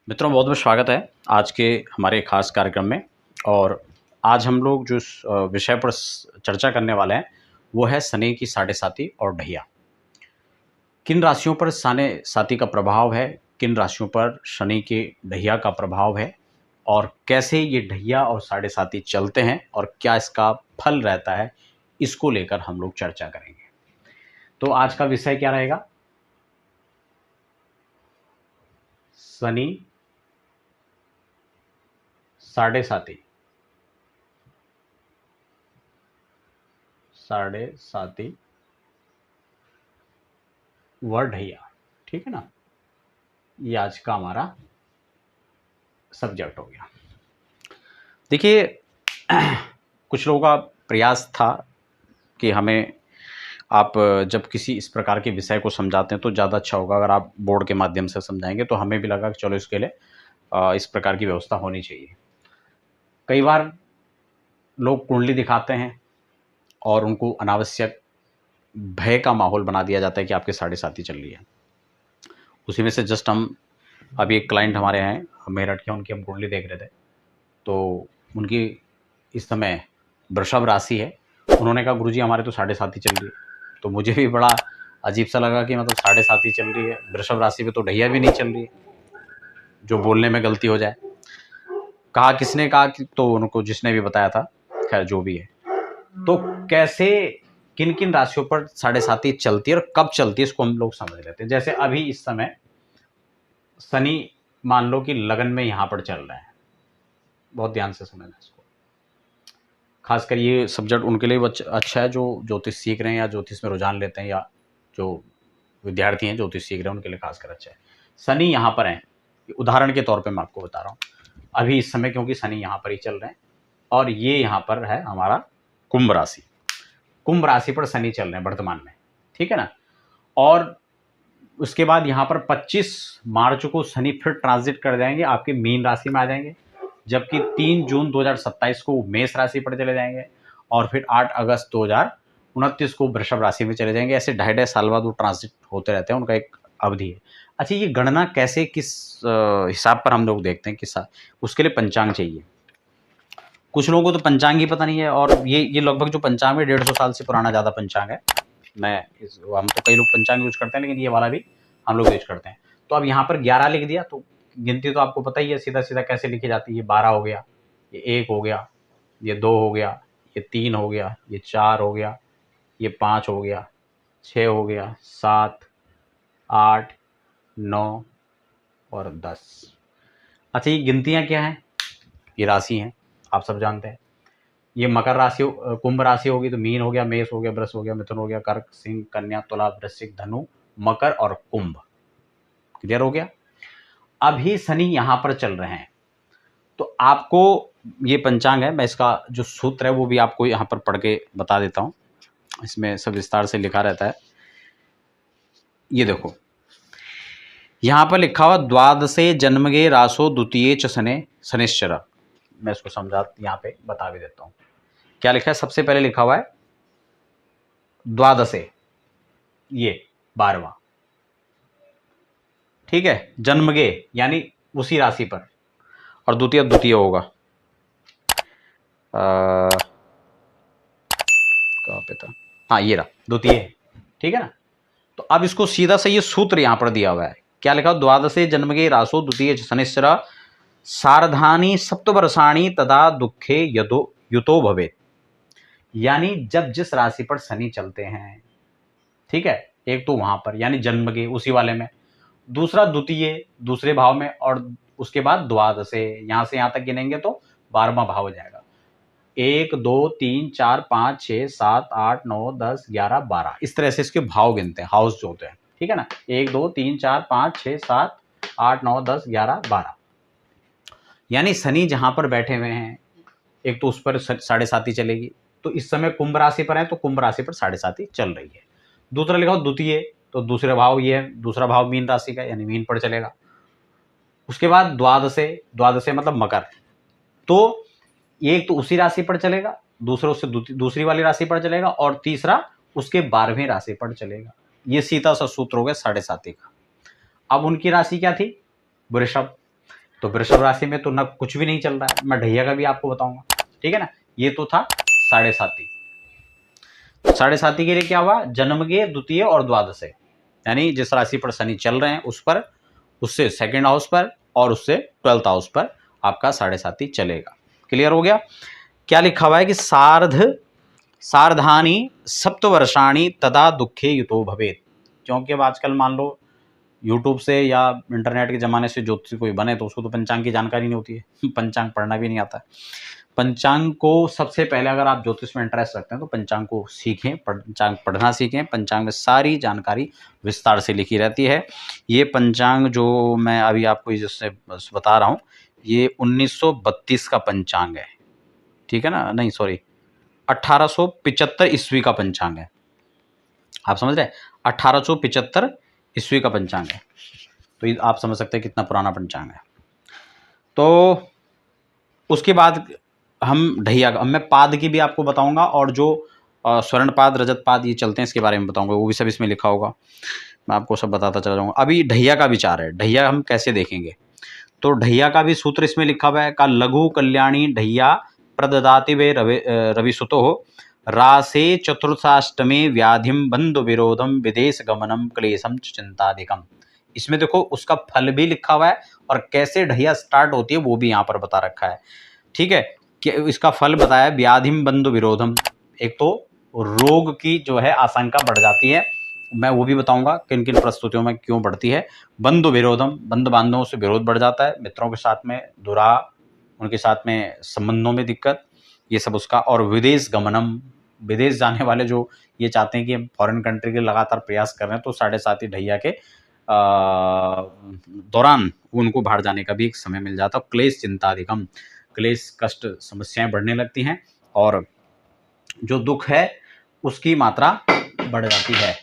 मित्रों, बहुत बहुत स्वागत है आज के हमारे खास कार्यक्रम में। और आज हम लोग जो विषय पर चर्चा करने वाले हैं वो है शनि की साढ़े साती और ढैया। किन राशियों पर साढ़े साती का प्रभाव है, किन राशियों पर शनि के ढैया का प्रभाव है और कैसे ये ढैया और साढ़े साती चलते हैं और क्या इसका फल रहता है, इसको लेकर हम लोग चर्चा करेंगे। तो आज का विषय क्या रहेगा? शनि साढ़े साती व ढैया। ठीक है ना, ये आज का हमारा सब्जेक्ट हो गया। देखिए, कुछ लोगों का प्रयास था कि हमें आप जब किसी इस प्रकार के विषय को समझाते हैं तो ज़्यादा अच्छा होगा अगर आप बोर्ड के माध्यम से समझाएंगे। तो हमें भी लगा कि चलो इसके लिए इस प्रकार की व्यवस्था होनी चाहिए। कई बार लोग कुंडली दिखाते हैं और उनको अनावश्यक भय का माहौल बना दिया जाता है कि आपके साढ़े साती चल रही है। उसी में से जस्ट हम अभी एक क्लाइंट हमारे हैं मेरठ के, उनकी हम कुंडली देख रहे थे। तो उनकी इस समय वृषभ राशि है। उन्होंने कहा गुरुजी हमारे तो साढ़े साती चल रही है। तो मुझे भी बड़ा अजीब सा लगा कि मतलब साढ़े साती चल रही है, वृषभ राशि पे तो ढैया भी नहीं चल रही है, जो बोलने में गलती हो जाए। कहा किसने कहा कि, तो उनको जिसने भी बताया था, खैर जो भी है। तो कैसे किन किन राशियों पर साढ़े साती चलती है और कब चलती है, इसको हम लोग समझ लेते हैं। जैसे अभी इस समय शनि मान लो कि लगन में यहाँ पर चल रहा है। बहुत ध्यान से समझना इसको। खासकर ये सब्जेक्ट उनके लिए अच्छा है जो ज्योतिष सीख रहे हैं या ज्योतिष में रुझान लेते हैं, या जो विद्यार्थी हैं ज्योतिष सीख रहे हैं, उनके लिए खासकर अच्छा है। शनि यहाँ पर है, उदाहरण के तौर पे मैं आपको बता रहा हूँ अभी इस समय, क्योंकि शनि यहाँ पर ही चल रहे हैं और ये यहाँ पर है हमारा कुंभ राशि। कुंभ राशि पर शनि चल रहे हैं वर्तमान में, ठीक है ना। और उसके बाद यहाँ पर 25 मार्च को शनि फिर ट्रांजिट कर जाएंगे, आपके मीन राशि में आ जाएंगे। जबकि 3 जून 2027 को मेष राशि पर चले जाएंगे और फिर 8 अगस्त 2029 को वृषभ राशि में चले जाएंगे। ऐसे 2.5 साल बाद वो ट्रांजिट होते रहते हैं, उनका एक अवधि है। अच्छा, ये गणना कैसे, किस हिसाब पर हम लोग देखते हैं, किस उसके लिए पंचांग चाहिए। कुछ लोगों को तो पंचांग ही पता नहीं है, और ये लगभग जो पंचांग है 150 साल से पुराना ज़्यादा पंचांग है। हम तो कई लोग पंचांग यूज करते हैं, लेकिन ये वाला भी हम लोग यूज करते हैं। तो अब यहाँ पर 11 लिख दिया, तो गिनती तो आपको पता ही है सीधा सीधा कैसे लिखी जाती है। ये 12 हो गया, ये 1 हो गया, ये 2 हो गया, ये 3 हो गया, ये 4 हो गया, ये 5 हो गया, 6 हो गया, 7, 8, 9 और 10। अच्छा, ये गिनतियाँ क्या हैं? ये राशि हैं, आप सब जानते हैं। ये मकर राशि, कुंभ राशि होगी तो मीन हो गया, मेष हो गया, वृष हो गया, मिथुन हो गया, कर्क, सिंह, कन्या, तुला, वृश्चिक, धनु, मकर और कुंभ। क्लियर हो गया। अभी शनि यहां पर चल रहे हैं, तो आपको ये पंचांग है, मैं इसका जो सूत्र है वो भी आपको यहां पर पढ़ के बता देता हूं। इसमें सब विस्तार से लिखा रहता है। ये देखो, यहां पर लिखा हुआ द्वादशे जन्मगे रासो द्वितीय च शने शनिश्चर। मैं इसको समझा यहाँ पे बता भी देता हूँ। क्या लिखा है? सबसे पहले लिखा हुआ है द्वादशे, ये 12वां, ठीक है। जन्मगे यानी उसी राशि पर, और द्वितीय द्वितीय होगा। कहाँ पे था? हाँ, ये रहा द्वितीय, ठीक है ना। तो अब इसको सीधा से ये सूत्र यहां पर दिया हुआ है। क्या लिखा? द्वादशे जन्मगे रासो द्वितीय शनिश्चर सार्धानी सप्तवर्षाणी तदा दुखे युतो भवे। यानी जब जिस राशि पर शनि चलते हैं, ठीक है, एक तो वहां पर यानी जन्मगे उसी वाले में, दूसरा द्वितीय दूसरे भाव में, और उसके बाद द्वादशे, यहां से यहां तक गिनेंगे तो 12वां भाव हो जाएगा। 1 2 3 4 5 6 7 8 9 10 11 12, इस तरह से इसके भाव गिनते हैं, हाउस जो होते हैं, ठीक है ना। 1 2 3 4 5 6 7 8 9 10 11 12। यानी शनि जहां पर बैठे हुए हैं, एक तो उस पर साढ़े साती चलेगी। तो इस समय कुंभ राशि पर है, तो कुंभ राशि पर साढ़े साती चल रही है। दूसरा लिखा हो द्वितीय, तो दूसरा भाव ये है, दूसरा भाव मीन राशि का, यानी मीन पर चलेगा। उसके बाद द्वादशे, द्वादशे मतलब मकर, तो एक तो उसी राशि पर चलेगा, दूसरा उससे दूसरी वाली राशि पर चलेगा, और तीसरा उसके 12वें राशि पर चलेगा। ये सीधा सा सूत्र हो गया साढ़े साती का। अब उनकी राशि क्या थी? वृषभ। तो वृषभ राशि में तो ना कुछ भी नहीं चल रहा है, मैं ढैया का भी आपको बताऊंगा, ठीक है ना। ये तो था साढ़े साती। साढ़े साती के लिए क्या हुआ, जन्म के द्वितीय और द्वादश, यानी जिस राशि पर शनि चल रहे हैं उस पर, उससे सेकंड हाउस पर और उससे 12th हाउस पर आपका साढ़े साती चलेगा। क्लियर हो गया। क्या लिखा हुआ है कि सार्धानी सप्तवर्षाणी तदा दुखे युतो भवेत। क्योंकि अब आजकल मान लो यूट्यूब से या इंटरनेट के ज़माने से ज्योतिषी कोई बने तो उसको तो पंचांग की जानकारी नहीं होती है, पंचांग पढ़ना भी नहीं आता है। पंचांग को सबसे पहले, अगर आप ज्योतिष में इंटरेस्ट रखते हैं तो पंचांग को सीखें, पंचांग पढ़ना सीखें। पंचांग में सारी जानकारी विस्तार से लिखी रहती है। ये पंचांग जो मैं अभी आपको जिससे बता रहा हूँ, ये 1932 का पंचांग है, ठीक है ना, नहीं सॉरी 1875 ईस्वी का पंचांग है। आप समझ रहे हैं, 1875 ईस्वी का पंचांग है। तो आप समझ सकते हैं कितना पुराना पंचांग है। तो उसके बाद हम ढैया का, मैं पाद की भी आपको बताऊंगा, और जो स्वर्णपाद रजतपाद ये चलते हैं इसके बारे में बताऊंगा, वो भी सब इसमें लिखा होगा, मैं आपको सब बताता चला जाऊंगा। अभी ढैया का विचार है, ढैया हम कैसे देखेंगे। तो ढैया का भी सूत्र इसमें लिखा हुआ है, का लघु कल्याणी ढैया प्रददाति वे रवि सुतो रासे चतुर्थाष्टमे व्याधिम बंधु विरोधम विदेश गमनम क्लेशम चिंताधिकम। इसमें देखो उसका फल भी लिखा हुआ है और कैसे ढैया स्टार्ट होती है वो भी यहाँ पर बता रखा है, ठीक है। कि इसका फल बताया व्याधिम बंधु विरोधम, एक तो रोग की जो है आशंका बढ़ जाती है, मैं वो भी बताऊंगा किन किन परिस्थितियों में क्यों बढ़ती है। बंधु विरोधम, बंधु बांधवों से विरोध बढ़ जाता है, मित्रों के साथ में दुराह, उनके साथ में संबंधों में दिक्कत, ये सब उसका। और विदेश गमनम, विदेश जाने वाले जो ये चाहते हैं कि हम फॉरेन कंट्री के लगातार प्रयास कर रहे हैं, तो साढ़े साती ढैया के दौरान उनको बाहर जाने का भी एक समय मिल जाता है। क्लेश चिंता अधिकम, क्लेश कष्ट समस्याएं बढ़ने लगती हैं और जो दुख है उसकी मात्रा बढ़ जाती है,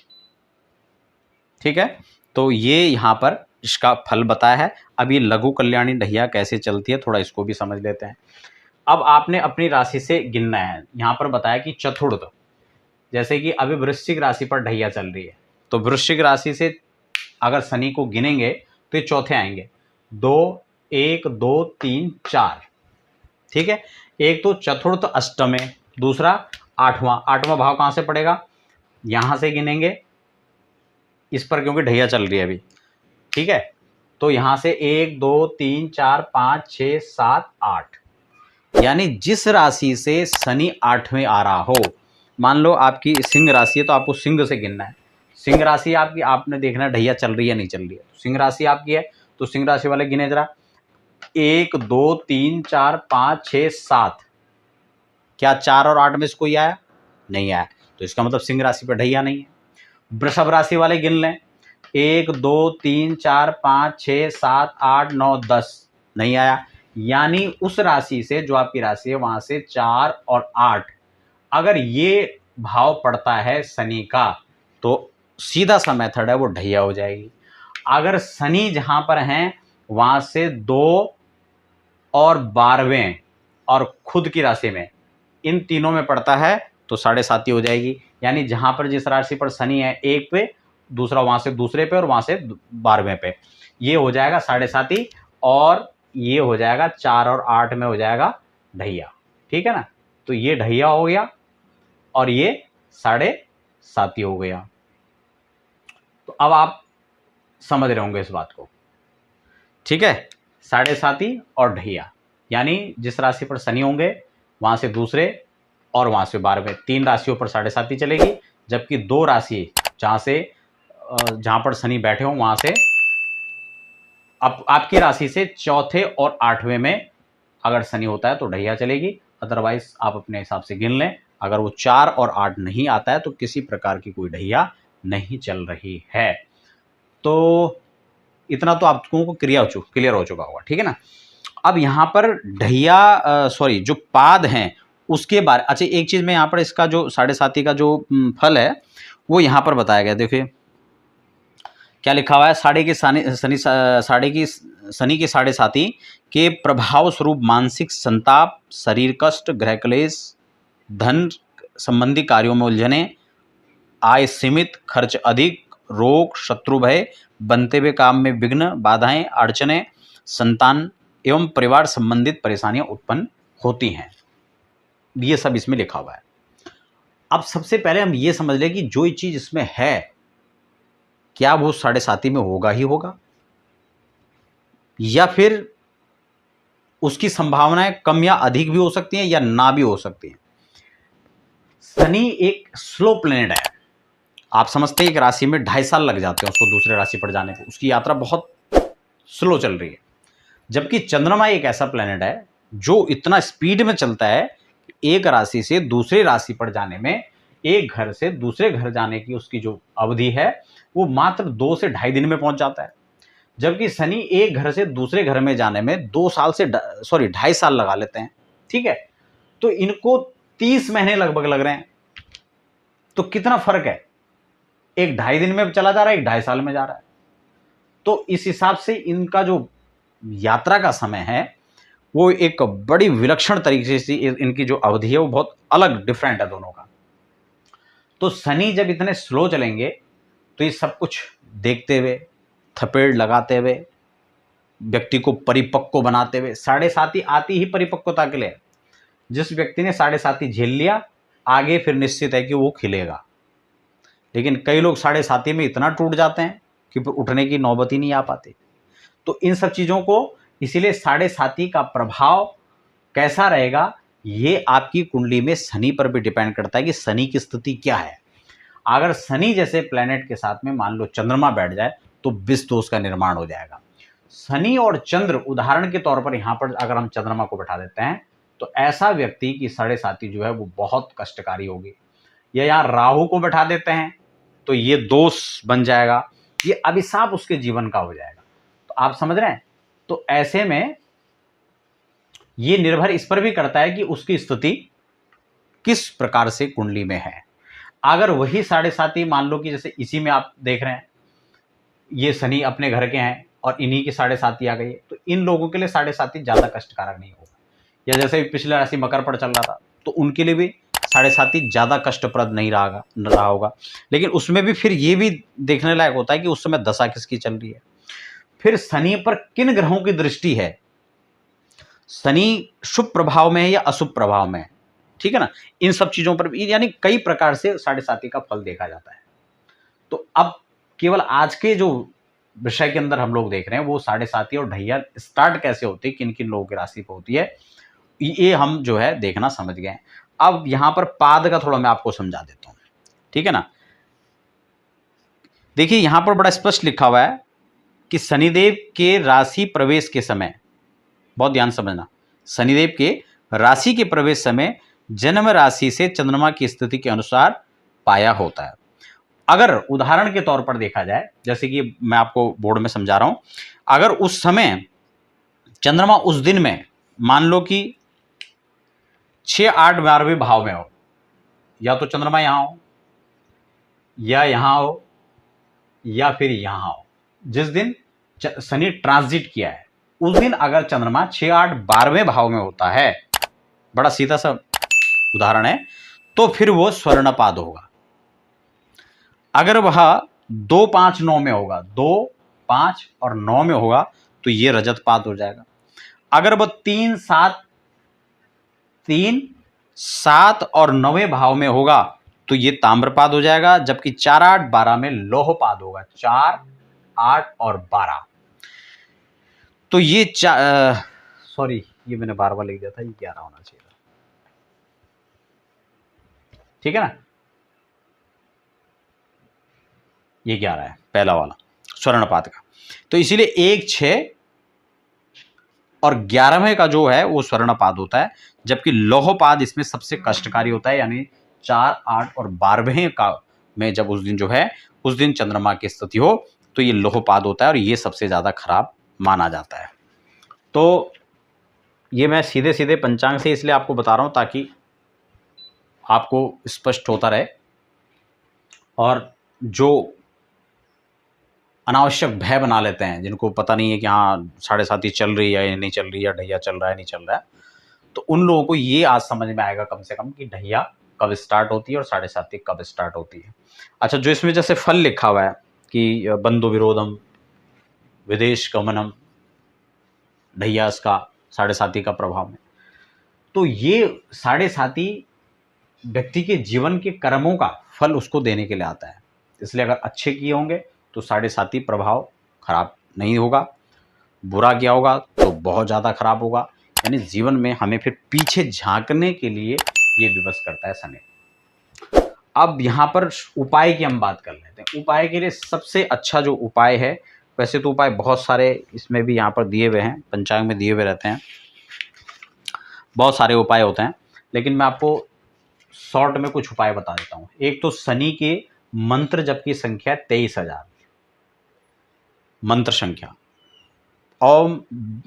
ठीक है। तो ये यहाँ पर इसका फल बताया है। अब ये लघु कल्याणी ढैया कैसे चलती है थोड़ा इसको भी समझ लेते हैं। अब आपने अपनी राशि से गिनना है, यहाँ पर बताया कि चतुर्थ, जैसे कि अभी वृश्चिक राशि पर ढैया चल रही है, तो वृश्चिक राशि से अगर शनि को गिनेंगे तो ये चौथे आएंगे, 2 1 2 3 4, ठीक है। एक तो चतुर्थ अष्टमे, दूसरा आठवां भाव कहां से पड़ेगा, यहां से गिनेंगे इस पर, क्योंकि ढैया चल रही है अभी, ठीक है। तो यहां से 1 2 3 4 5 6 7 8, यानी जिस राशि से शनि 8वें आ रहा हो, मान लो आपकी सिंह राशि है तो आपको सिंह से गिनना है। सिंह राशि आपकी, आपने देखना है ढैया चल रही है नहीं चल रही है। सिंह राशि आपकी है तो सिंह राशि वाले गिने जरा, 1 2 3 4 5 6 7, क्या 4 और 8 में से कोई आया, नहीं आया, तो इसका मतलब सिंह राशि पर ढैया नहीं है। वृषभ राशि वाले गिन लें, 1 2 3 4 5 6 7 8 9 10, नहीं आया, यानी उस राशि से, जो आपकी राशि है वहां से 4 और 8, अगर ये भाव पड़ता है शनि का तो सीधा सा मेथड है वो ढैया हो जाएगी। अगर शनि जहां पर हैं वहां से 2 और 12वें और खुद की राशि में, इन तीनों में पड़ता है तो साढ़े साती हो जाएगी। यानी जहां पर जिस राशि पर शनि है एक पे, दूसरा वहां से दूसरे पे और वहां से 12वें पे, ये हो जाएगा साढ़े साती, और ये हो जाएगा 4 और 8 में हो जाएगा ढैया, ठीक है ना। तो ये ढैया हो गया और ये साढ़े साती हो गया। तो अब आप समझ रहे होंगे इस बात को, ठीक है। साढ़े साती और ढैया, यानी जिस राशि पर शनि होंगे वहां से दूसरे और वहां से 12वें, 3 राशियों पर साढ़े साती चलेगी, जबकि 2 राशि जहां पर शनि बैठे हो वहां से आपकी राशि से चौथे और 8वें में अगर शनि होता है तो ढैया चलेगी, अदरवाइज आप अपने हिसाब से गिन लें। अगर वो 4 और 8 नहीं आता है तो किसी प्रकार की कोई ढैया नहीं चल रही है। तो इतना तो आपको क्लियर हो चुका होगा, ठीक है ना। अब यहाँ पर ढैया सॉरी जो पाद हैं उसके बारे, अच्छा एक चीज़ मैं यहाँ पर इसका जो साढ़े साती का जो फल है वो यहाँ पर बताया गया, देखिए क्या लिखा हुआ है। शनि की साढ़े साती के प्रभाव स्वरूप मानसिक संताप, शरीर कष्ट, गृह क्लेश, धन संबंधी कार्यों में उलझने, आय सीमित, खर्च अधिक, रोग, शत्रु भय, बनते हुए काम में विघ्न, बाधाएं, अड़चने, संतान एवं परिवार संबंधित परेशानियां उत्पन्न होती हैं। ये सब इसमें लिखा हुआ है। अब सबसे पहले हम ये समझ लें कि जो चीज इसमें है, क्या वो 7.5 में होगा ही होगा, या फिर उसकी संभावनाएं कम या अधिक भी हो सकती हैं या ना भी हो सकती हैं। शनि एक स्लो प्लेनेट है। आप समझते हैं एक राशि में 2.5 साल लग जाते हैं उसको दूसरे राशि पर जाने को, उसकी यात्रा बहुत स्लो चल रही है। जबकि चंद्रमा एक ऐसा प्लेनेट है जो इतना स्पीड में चलता है, एक राशि से दूसरी राशि पर जाने में, एक घर से दूसरे घर जाने की उसकी जो अवधि है वो मात्र 2 से 2.5 दिन में पहुंच जाता है। जबकि शनि एक घर से दूसरे घर में जाने में 2.5 साल लगा लेते हैं। ठीक है, तो इनको 30 महीने लगभग लग रहे हैं। तो कितना फर्क है, एक 2.5 दिन में चला जा रहा है, एक 2.5 साल में जा रहा है। तो इस हिसाब से इनका जो यात्रा का समय है वो एक बड़ी विलक्षण तरीके से, इनकी जो अवधि है वो बहुत अलग, डिफरेंट है दोनों का। तो शनि जब इतने स्लो चलेंगे तो ये सब कुछ देखते हुए, थपेड़ लगाते हुए, व्यक्ति को परिपक्व बनाते हुए, 7.5 आती ही परिपक्वता के लिए। जिस व्यक्ति ने 7.5 झेल लिया, आगे फिर निश्चित है कि वो खिलेगा। लेकिन कई लोग 7.5 में इतना टूट जाते हैं कि फिर उठने की नौबत ही नहीं आ पाती। तो इन सब चीज़ों को, इसीलिए 7.5 का प्रभाव कैसा रहेगा ये आपकी कुंडली में शनि पर भी डिपेंड करता है कि शनि की स्थिति क्या है। अगर शनि जैसे प्लेनेट के साथ में मान लो चंद्रमा बैठ जाए तो विष दोष का निर्माण हो जाएगा। शनि और चंद्र, उदाहरण के तौर पर यहाँ पर अगर हम चंद्रमा को बैठा देते हैं तो ऐसा व्यक्ति की 7.5 जो है वो बहुत कष्टकारी होगी। या यहाँ राहु को बैठा देते हैं तो ये दोष बन जाएगा, ये अभिशाप उसके जीवन का हो जाएगा। तो आप समझ रहे हैं। तो ऐसे में ये निर्भर इस पर भी करता है कि उसकी स्थिति किस प्रकार से कुंडली में है। अगर वही 7.5 मान लो कि जैसे इसी में आप देख रहे हैं, ये शनि अपने घर के हैं और इन्हीं की 7.5 आ गई है, तो इन लोगों के लिए 7.5 ज्यादा कष्टकारक नहीं होगा। या जैसे पिछले राशि मकर पर चल रहा था तो उनके लिए भी 7.5 ज्यादा कष्टप्रद नहीं रहा होगा। लेकिन उसमें भी फिर ये भी देखने लायक होता है कि उस समय दशा किसकी चल रही है, फिर शनि पर किन ग्रहों की दृष्टि है, शनि शुभ प्रभाव में है या अशुभ प्रभाव में है। ठीक है ना, इन सब चीजों पर भी यानी कई प्रकार से 7.5 का फल देखा जाता है। तो अब केवल आज के जो विषय के अंदर हम लोग देख रहे हैं वो 7.5 और ढैया स्टार्ट कैसे होती है, किन किन लोगों की राशि पर होती है, ये हम जो है देखना समझ गए। अब यहां पर पाद का थोड़ा मैं आपको समझा देता हूं। ठीक है ना, देखिए यहां पर बड़ा स्पष्ट लिखा हुआ है कि शनिदेव के राशि प्रवेश के समय, बहुत ध्यान समझना, शनिदेव के राशि के प्रवेश समय जन्म राशि से चंद्रमा की स्थिति के अनुसार पाया होता है। अगर उदाहरण के तौर पर देखा जाए, जैसे कि मैं आपको बोर्ड में समझा रहा हूं, अगर उस समय चंद्रमा उस दिन में मान लो कि 6, 8, 12वें भाव में हो, या तो चंद्रमा यहां हो या यहां हो या फिर यहां हो, जिस दिन शनि ट्रांजिट किया है उस दिन अगर चंद्रमा 6, 8, 12वें भाव में होता है, बड़ा सीधा सा उदाहरण है, तो फिर वो स्वर्णपाद होगा। अगर वह 2, 5, 9 में होगा, 2, 5 और 9 में होगा तो ये रजतपाद हो जाएगा। अगर वह 3, 7 और 9वें भाव में होगा तो ये ताम्रपाद हो जाएगा। जबकि 4, 8, 12 में लौहपाद होगा, 4, 8 और 12। तो ये सॉरी, ये मैंने 12 लिख दिया था, ये 11 होना चाहिए था। ठीक है ना, ये 11 है पहला वाला स्वर्णपात का। तो इसीलिए 1, 6 और 11वें का जो है वो स्वर्णपाद होता है। जबकि लौहपाद इसमें सबसे कष्टकारी होता है, यानी 4, 8 और 12वें का में जब उस दिन जो है उस दिन चंद्रमा की स्थिति हो तो ये लौहपाद होता है और ये सबसे ज़्यादा खराब माना जाता है। तो ये मैं सीधे सीधे पंचांग से इसलिए आपको बता रहा हूँ ताकि आपको स्पष्ट होता रहे। और जो अनावश्यक भय बना लेते हैं, जिनको पता नहीं है कि हाँ 7.5 चल रही है या नहीं चल रही है, ढैया चल रहा है नहीं चल रहा है, तो उन लोगों को ये आज समझ में आएगा कम से कम कि ढैया कब स्टार्ट होती है और 7.5 कब स्टार्ट होती है। अच्छा, जो इसमें जैसे फल लिखा हुआ है कि बंधु विरोधम, विदेश गमनम, ढैया इसका साढ़े साथी का प्रभाव में। तो ये साढ़े साथी व्यक्ति के जीवन के कर्मों का फल उसको देने के लिए आता है, इसलिए अगर अच्छे किए होंगे तो साढ़े साथी प्रभाव खराब नहीं होगा, बुरा किया होगा तो बहुत ज़्यादा खराब होगा। यानी जीवन में हमें फिर पीछे झांकने के लिए ये विवश करता है शनि। अब यहाँ पर उपाय की हम बात कर लेते हैं। उपाय के लिए सबसे अच्छा जो उपाय है, वैसे तो उपाय बहुत सारे इसमें भी यहाँ पर दिए हुए हैं, पंचांग में दिए हुए रहते हैं, बहुत सारे उपाय होते हैं, लेकिन मैं आपको शॉर्ट में कुछ उपाय बता देता हूँ। एक तो शनि के मंत्र जप की संख्या 23,000 मंत्र संख्या। और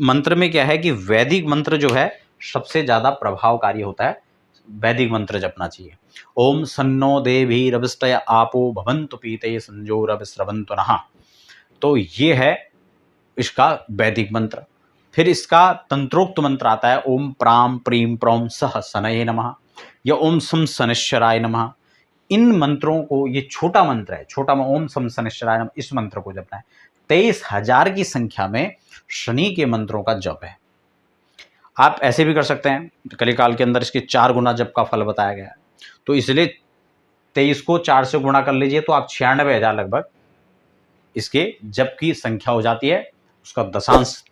मंत्र में क्या है कि वैदिक मंत्र जो है सबसे ज़्यादा प्रभावकारी होता है, वैदिक मंत्र जपना चाहिए। ओम सन्नो देवी रविस्तय आपो भवन्तु पीते संजो रविस्रवन्तु नः, तो ये है इसका वैदिक मंत्र। फिर इसका तंत्रोक्त मंत्र आता है ओम प्राम प्रीम प्रौम सह शनये नमः या ओम सम शनिश्चराय नमः। इन मंत्रों को, ये छोटा मंत्र है, छोटा ओम सम शनिश्चराय नमः, इस मंत्र को जपना है। 23,000 की संख्या में शनि के मंत्रों का जप है। आप ऐसे भी कर सकते हैं, कलिकाल के अंदर इसके 4 गुना जप का फल बताया गया है, तो इसलिए 23 को 4 से गुणा कर लीजिए तो आप 96,000 लगभग इसके जप की संख्या हो जाती है। उसका दशांश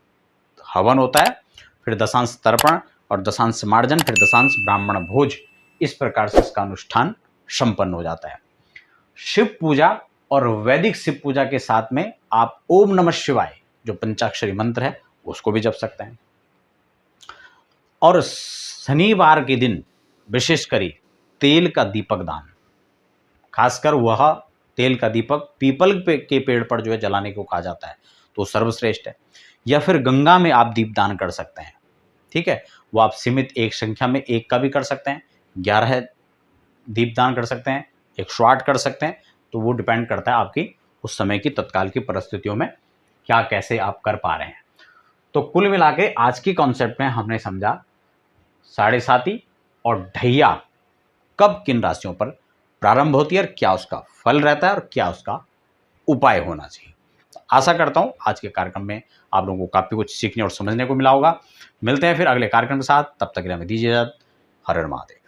हवन होता है, फिर दशांश तर्पण और दशांश मार्जन, फिर दशांश ब्राह्मण भोज, इस प्रकार से इसका अनुष्ठान संपन्न हो जाता है। शिव पूजा और वैदिक शिव पूजा के साथ में आप ओम नमः शिवाय जो पंचाक्षरी मंत्र है उसको भी जप सकते हैं। और शनिवार के दिन विशेषकर तेल का दीपक दान, खासकर वह तेल का दीपक पीपल के पेड़ पर जो है जलाने को कहा जाता है, तो सर्वश्रेष्ठ है। या फिर गंगा में आप दीपदान कर सकते हैं, ठीक है, वो आप सीमित एक संख्या में एक का भी कर सकते हैं, 11 दीपदान कर सकते हैं, 108 कर सकते हैं, तो वो डिपेंड करता है आपकी उस समय की तत्काल की परिस्थितियों में क्या कैसे आप कर पा रहे हैं। तो कुल मिला के आज की कॉन्सेप्ट में हमने समझा साढ़े साती और ढैया कब किन राशियों पर प्रारंभ होती है और क्या उसका फल रहता है और क्या उसका उपाय होना चाहिए। आशा करता हूं आज के कार्यक्रम में आप लोगों को काफ़ी कुछ सीखने और समझने को मिला होगा। मिलते हैं फिर अगले कार्यक्रम के साथ, तब तक के लिए हमें दीजिए इजाजत। हर हर महादेव।